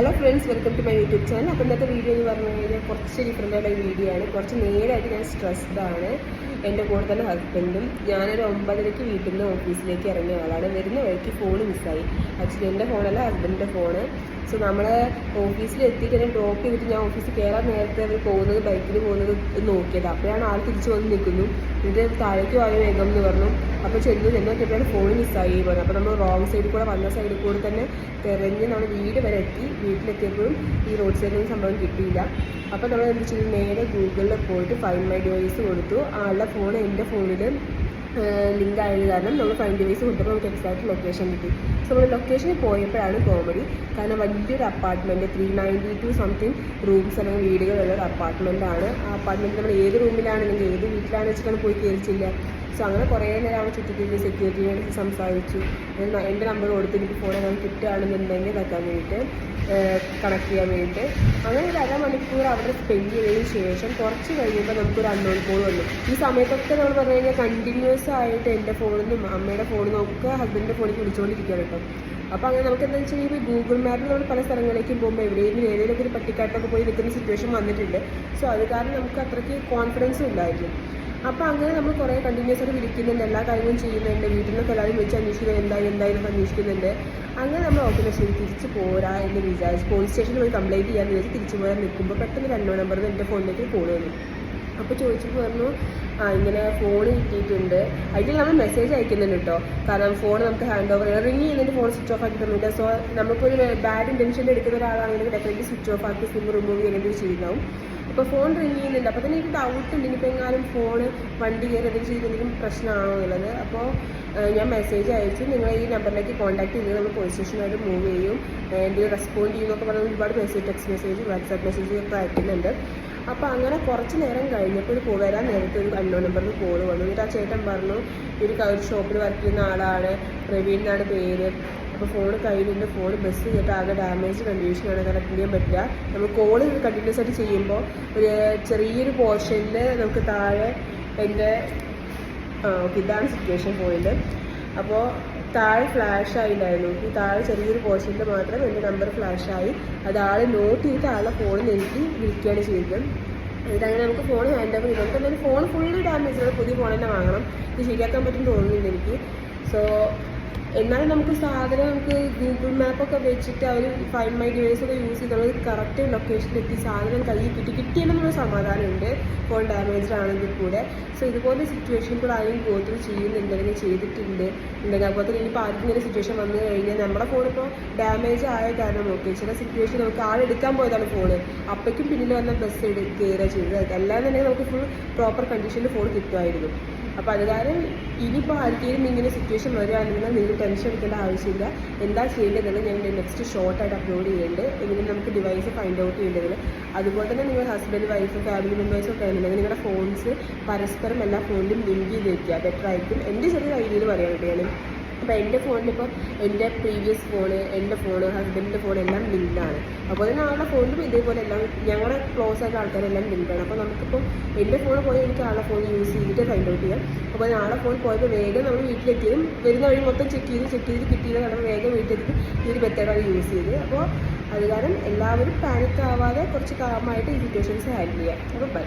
Hello friends, welcome to my YouTube channel. അപ്പോൾ ഇന്നത്തെ video എന്ന് പറഞ്ഞു കഴിഞ്ഞാൽ കുറച്ച് ഡിഫറെൻ്റ് ആയിട്ടുള്ള വീഡിയോ ആണ്. കുറച്ച് നേരായിട്ട് ഞാൻ സ്ട്രെസ്ഡ് ആണ്. എൻ്റെ കൂടെ തന്നെ ഹസ്ബൻഡും. ഞാനൊരു 9:30 വീട്ടിൽ നിന്ന് ഓഫീസിലേക്ക് ഇറങ്ങിയ ആളാണ്. വരുന്ന വഴിക്ക് ഫോൺ മിസ്സായി. ആക്ച്വലി എൻ്റെ ഫോണല്ല, ഹസ്ബൻഡിൻ്റെ ഫോണ്. സോ നമ്മൾ ഓഫീസിൽ എത്തിയിട്ട് എന്നെ ഡ്രോപ്പ് ചെയ്തിട്ട് ഞാൻ ഓഫീസിൽ കയറാൻ നേരത്തെ അവർ പോകുന്നത് ബൈക്കിൽ പോകുന്നത് നോക്കിയത്. അപ്പോഴാണ് ആൾ തിരിച്ചു വന്ന് നിൽക്കുന്നു. ഇത് താഴേക്ക് പോയ വേഗം എന്ന് പറഞ്ഞു. അപ്പോൾ ചെന്നോക്കിയപ്പോഴാണ് ഫോൺ മിസ്സായി പറഞ്ഞു. അപ്പോൾ നമ്മൾ റോങ് സൈഡിൽ കൂടെ വന്ന സൈഡിൽ കൂടെ തന്നെ തിരഞ്ഞ് നമ്മൾ വീട് വരെ എത്തി. വീട്ടിലെത്തിയപ്പോഴും ഈ റോഡ് സൈഡിൽ സംഭവം കിട്ടിയില്ല. അപ്പോൾ നമ്മൾ എന്ത് ചെയ്തു, നേരെ ഗൂഗിളിൽ പോയിട്ട് ഫൈൻഡ് മൈ ഡിവൈസ് കൊടുത്തു. ആളുടെ ഫോൺ എൻ്റെ ഫോണിൽ ലിങ്ക് ആയത് കാരണം നമ്മൾ ഫൈൻഡ് ഡിവൈസ് കൊടുത്തപ്പോൾ നമുക്ക് എക്സാക്റ്റ് ലൊക്കേഷൻ കിട്ടി. സോ നമ്മൾ ലൊക്കേഷനിൽ പോയപ്പോഴാണ് കോമഡി. കാരണം വലിയൊരു അപ്പാർട്ട്മെൻറ്റ്, 392 സംതിങ് റൂംസ് അല്ലെങ്കിൽ വീടുകളുള്ള ഒരു അപ്പാർട്ട്മെൻറ്റാണ്. ആ അപ്പാർട്ട്മെൻറ്റ് നമ്മൾ ഏത് റൂമിലാണെങ്കിൽ ഏത് വീട്ടിലാണെന്ന് വെച്ചിട്ടാണ് പോയി കയറിച്ചില്ല. സോ അങ്ങനെ കുറേ നേരം അവിടെ ചുറ്റിത്തിരിഞ്ഞ് സെക്യൂരിറ്റിയോട് സംസാരിച്ചു. എൻ്റെ നമ്പർ കൊടുത്ത് എനിക്ക് ഫോൺ അങ്ങനെ കിട്ടുകയാണെന്നുണ്ടെങ്കിൽ ഇതാക്കാൻ വേണ്ടിയിട്ട് കണക്ട് ചെയ്യാൻ വേണ്ടിയിട്ട് അങ്ങനെ ഒരു അരമണിക്കൂർ അവിടെ സ്പെൻഡ് ചെയ്തതിന് ശേഷം കുറച്ച് കഴിയുമ്പോൾ നമുക്കൊരു അൺനോൺ കോൾ വന്നു. ഈ സമയത്തൊക്കെ നമ്മൾ പറഞ്ഞു കഴിഞ്ഞാൽ കണ്ടിന്യൂസ് ആയിട്ട് എൻ്റെ ഫോണിൽ നിന്നും അമ്മയുടെ ഫോണിൽ നിന്നും ഒക്കെ ഹസ്ബൻഡിൻ്റെ ഫോണിൽ വിളിച്ചുകൊണ്ടിരിക്കുകയാണ് കേട്ടോ. അപ്പോൾ അങ്ങനെ നമുക്ക് എന്താ വെച്ചാൽ ഈ ഗൂഗിൾ മാപ്പിൽ നമ്മൾ പല സ്ഥലങ്ങളിലേക്കും പോകുമ്പോൾ എവിടെയെങ്കിലും ഏതെങ്കിലും ഒരു പട്ടിക്കാട്ടൊക്കെ പോയി നിൽക്കുന്ന സിറ്റുവേഷൻ വന്നിട്ടുണ്ട്. സോ അത് കാരണം നമുക്ക് അത്രയ്ക്ക് കോൺഫിഡൻസും ഇല്ലായിരുന്നു. അപ്പോൾ അങ്ങനെ നമ്മൾ കുറേ കണ്ടിന്യൂസ് ആയിട്ട് വിളിക്കുന്നുണ്ട്, എല്ലാ കാര്യങ്ങളും ചെയ്യുന്നുണ്ട്, വീട്ടിൽ നിന്നൊക്കെ എല്ലാവരും വെച്ച് അന്വേഷിക്കുന്നത് എന്തായാലും അന്വേഷിക്കുന്നുണ്ട്. അങ്ങനെ നമ്മൾ ഓക്കെ ശരി തിരിച്ച് പോരാ എന്ന് വിചാരിച്ച് പോലീസ് സ്റ്റേഷനിൽ പോയി കംപ്ലയിൻറ്റ് ചെയ്യാമെന്ന് വിചാരിച്ച് തിരിച്ചു പോരാൻ നിൽക്കുമ്പോൾ പെട്ടെന്ന് 2 നമ്പറിൽ എൻ്റെ ഫോണിലേക്ക് കോൾ വന്നു. അപ്പോൾ ചോദിച്ചപ്പോൾ പറഞ്ഞു ഇങ്ങനെ ഫോൺ കിട്ടിയിട്ടുണ്ട്. അതിൽ നമ്മൾ മെസ്സേജ് അയക്കുന്നുണ്ട് കേട്ടോ. കാരണം ഫോൺ നമുക്ക് ഹാൻഡ് ഓവർ റിങ് ചെയ്യുന്നതിൻ്റെ ഫോൺ സ്വിച്ച് ഓഫ് ആക്കി തന്നില്ല. സോ നമുക്കൊരു ബാഡ് ഇൻറ്റൻഷനിൽ എടുക്കുന്ന ഒരാളാണെങ്കിൽ ഡെഫിനറ്റ്ലി സ്വിച്ച് ഓഫ് ആക്കി സിം റിമൂവ് ചെയ്യുന്നത് ചെയ്യുന്നതാവും. അപ്പോൾ ഫോൺ റിങ് ചെയ്യുന്നുണ്ട്. അപ്പോൾ തന്നെ എനിക്ക് ഡൗട്ട് ഉണ്ട്, ഇനിയിപ്പോൾ എങ്ങാനും ഫോൺ വണ്ടി കയറി എന്തെങ്കിലും ചെയ്തെന്തെങ്കിലും പ്രശ്നമാണോ എന്നുള്ളത്. അപ്പോൾ ഞാൻ മെസ്സേജ് അയച്ചു, നിങ്ങൾ ഈ നമ്പറിലേക്ക് കോൺടാക്ട് ചെയ്ത് നമ്മൾ പോലീസ് സ്റ്റേഷനായിട്ട് മൂവ് ചെയ്യും, എന്തെങ്കിലും റെസ്പോണ്ട് ചെയ്യുന്നൊക്കെ പറഞ്ഞാൽ ഒരുപാട് message, text message, WhatsApp message ഒക്കെ അയക്കുന്നുണ്ട്. അപ്പോൾ അങ്ങനെ കുറച്ച് നേരം കഴിഞ്ഞപ്പോൾ വരാൻ നേരത്തെ ഒരു അൺനോൺ നമ്പറിൽ കോൾ വന്നു. എന്നിട്ട് ആ ചേട്ടൻ പറഞ്ഞു ഒരു ഷോപ്പിൽ വർക്ക് ചെയ്യുന്ന ആളാണ്, പ്രവീൺ എന്നാണ് പേര്. അപ്പോൾ ഫോൺ കയ്യിലുണ്ട്, ഫോൺ ബസ് ചെയ്തിട്ട് ആകെ ഡാമേജ് കണ്ടീഷനാണ്, കണക്ട് ചെയ്യാൻ പറ്റില്ല. നമ്മൾ കോൾ കണ്ടിന്യൂസ് ആയിട്ട് ചെയ്യുമ്പോൾ ഒരു ചെറിയൊരു പോർഷനിൽ നമുക്ക് താഴെ എൻ്റെ ഓക്കെ ഇതാണ് സിറ്റുവേഷൻ പോയിൻ്റ്. അപ്പോൾ താഴെ ഫ്ലാഷ് ആയില്ലായിരുന്നു. ഈ താഴെ ചെറിയൊരു പോർഷനിൽ മാത്രം എൻ്റെ നമ്പർ ഫ്ലാഷായി. അത് ആൾ നോട്ട് ചെയ്തിട്ട് ആളുടെ ഫോണിൽ എനിക്ക് വിളിക്കുകയാണ് ചെയ്തത്. ഇതങ്ങനെ നമുക്ക് ഫോൺ ഹാൻഡ് ഓവർ ചെയ്തു. നമുക്ക് എന്തായാലും ഫോൺ ഫുള്ളി ഡാമേജ് ആണ്, പുതിയ ഫോൺ തന്നെ വാങ്ങണം. ഇത് ശരിയാക്കാൻ പറ്റും തോന്നുന്നില്ല എനിക്ക്. സോ എന്നാലും നമുക്ക് സാധനം നമുക്ക് ഗൂഗിൾ മാപ്പൊക്കെ വെച്ചിട്ട് അവർ ഫൈൻഡ് മൈ ഡിവൈസ് ഒക്കെ യൂസ് ചെയ്ത് നമ്മൾ കറക്റ്റ് ലൊക്കേഷനിലെത്തി സാധനം കയ്യിൽ കിട്ടിയെന്നുള്ള സമാധാനമുണ്ട്, ഫോൺ ഡാമേജ്ഡ് ആണെങ്കിൽ കൂടെ. സോ ഇതുപോലെ സിറ്റുവേഷൻ കൂടെ ആരെങ്കിലും ഗോ ത്രൂ ചെയ്യുന്നുണ്ടെങ്കിൽ ചെയ്തിട്ടുണ്ട് ഉണ്ടെങ്കിൽ അതുപോലെ ഇനിയിപ്പോൾ ആർക്കും ഇങ്ങനെ സിറ്റുവേഷൻ വന്നു കഴിഞ്ഞാൽ നമ്മുടെ ഫോണിപ്പോൾ ഡാമേജ് ആയ കാരണം നോക്കി ചില സിറ്റുവേഷൻ നമുക്ക് ആളെടുക്കാൻ പോയതാണ് ഫോണ്, അപ്പോഴേക്കും പിന്നിൽ വന്ന ബസ് കയറുക ചെയ്തത്. അല്ലാന്നുണ്ടെങ്കിൽ നമുക്ക് ഫുൾ പ്രോപ്പർ കണ്ടീഷനിൽ ഫോൺ കിട്ടുമായിരുന്നു. അപ്പോൾ അത് കാരണം ഇനിയിപ്പോൾ ആർക്കെങ്കിലും ഇങ്ങനെ സിറ്റുവേഷൻ വരികയാണെങ്കിൽ നിങ്ങൾ ടെൻഷൻ എടുക്കേണ്ട ആവശ്യമില്ല. എന്താ ചെയ്യേണ്ടതെന്ന് ഞാൻ നെക്സ്റ്റ് ഷോർട്ടായിട്ട് അപ്ലോഡ് ചെയ്യുന്നുണ്ട്. എങ്കിലും നമുക്ക് ഡിവൈസ് ഫൈൻഡ് ഔട്ട് ചെയ്യേണ്ടത്. അതുപോലെ തന്നെ നിങ്ങൾ ഹസ്ബൻഡ്, വൈഫ്, ഫാമിലി മെമ്പേഴ്സും ഒക്കെ ആണെന്നുണ്ടെങ്കിൽ നിങ്ങളുടെ ഫോൺസ് പരസ്പരം എല്ലാ ഫോണിലും ലിങ്ക് ചെയ്ത് വയ്ക്കുക, ബെറ്റർ ആയിരിക്കും. എൻ്റെ ചെറിയ ഐഡിയയിൽ പറയാൻ വേണ്ടിയാണ്. അപ്പോൾ എൻ്റെ ഫോണിലിപ്പോൾ എൻ്റെ പ്രീവിയസ് ഫോണ്, എൻ്റെ ഫോണ്, ഹസ്ബൻഡിൻ്റെ ഫോൺ എല്ലാം ലിങ്കാണ്. അപ്പോൾ തന്നെ ആളുടെ ഫോണിലും ഇതേപോലെ എല്ലാം ഞങ്ങളുടെ ക്ലോസ് ആയിട്ട് ആൾക്കാരെല്ലാം ലിങ്കാണ്. അപ്പോൾ നമുക്കിപ്പോൾ എൻ്റെ ഫോൺ പോയി എനിക്ക് ആളുടെ ഫോൺ യൂസ് ചെയ്തിട്ട് ഫൈൻഡ് ഔട്ട് ചെയ്യാം. അപ്പോൾ ആളുടെ ഫോൺ പോയപ്പോൾ വേഗം നമ്മൾ വീട്ടിലെത്തിയതും വരുന്ന വഴി മൊത്തം ചെക്ക് ചെയ്ത് കിട്ടിയത് കാരണം വേഗം വീട്ടിലെത്തി ഈ ഒരു മെത്തേഡാണ് യൂസ് ചെയ്ത്. അപ്പോൾ അത് കാരണം എല്ലാവരും പാനിക് ആവാതെ കുറച്ച് കാമായിട്ട് ഈ സിറ്റുവേഷൻസ് ഹാൻഡിൽ ചെയ്യാം. അപ്പോൾ ബൈ.